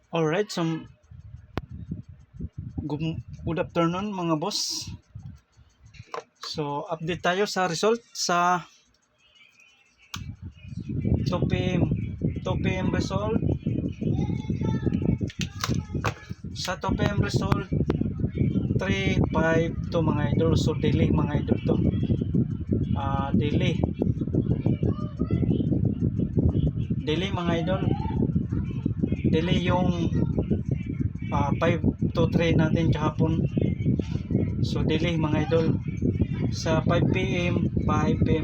Alright, so good afternoon mga boss. So update tayo sa result sa 2 p.m. result. Sa 2 p.m. result 3-5 to mga idol. So daily mga idol to. Daily mga idol. Daily yung 5 to 3 natin kahapon. So daily mga idol. Sa 5 p.m.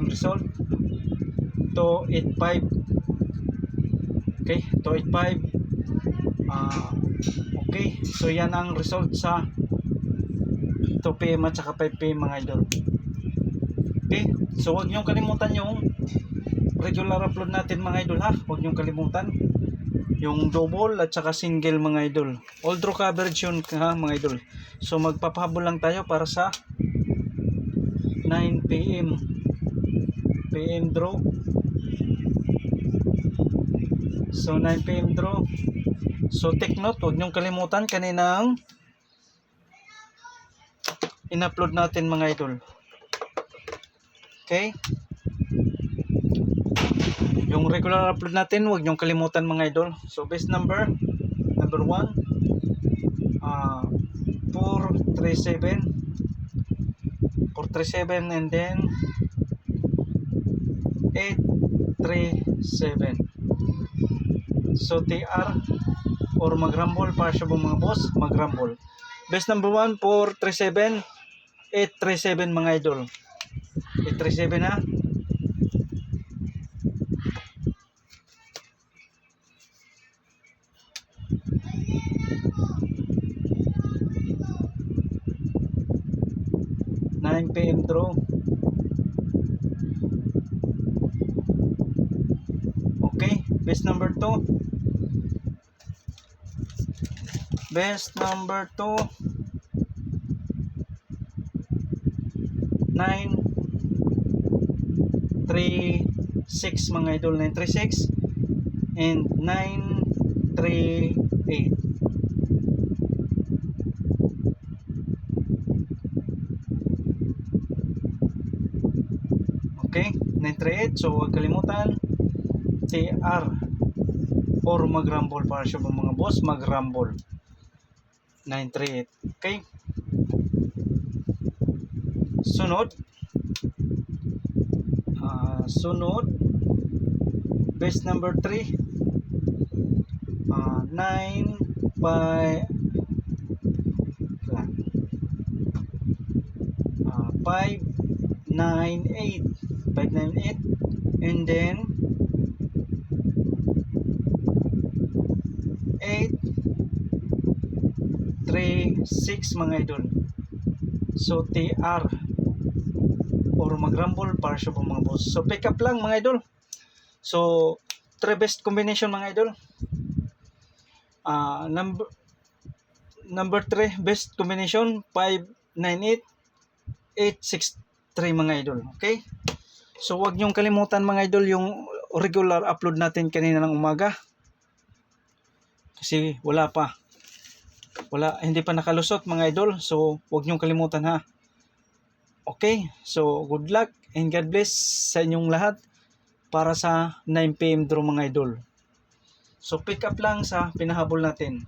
result to 8-5. Okay, to 8-5. Okay, so yan ang result sa 2 p.m. at saka 5 p.m. mga idol. Okay, so huwag niyong kalimutan yung regular upload natin mga idol ha. Huwag niyong kalimutan yung double at saka single mga idol. All draw coverage yun ha mga idol. So magpapahabol lang tayo para sa 9 p.m. draw. So 9 p.m. draw. So take note, huwag niyong kalimutan kaninang in-upload natin mga idol. Okay? Yung regular upload natin, huwag niyong kalimutan mga idol. So best number 1, 437 and then 837. So TR or mag-rumble para siya mga boss, mag-rumble. Best number 1, 437, 837 mga idol. 837 ha. PM draw. Okay, best number 2. Best number 2, 936 mga idol, 936 and 938. Okay, 938. So huwag kalimutan TR or mag-rumble para siya mga boss, mag-rumble 938. Okay, sunod best number 3, 598 and then 836 mga idol. So TR or mag-rumble para siya mga boss. So pick up lang mga idol. So 3 best combination mga idol. Number 3 best combination 598 863 mga idol. Okay? So wag niyong kalimutan mga idol yung regular upload natin kanina ng umaga. Kasi hindi pa nakalusot mga idol. So wag niyong kalimutan ha. Okay? So good luck and God bless sa inyong lahat para sa 9 PM draw mga idol. So pick up lang sa pinahabol natin.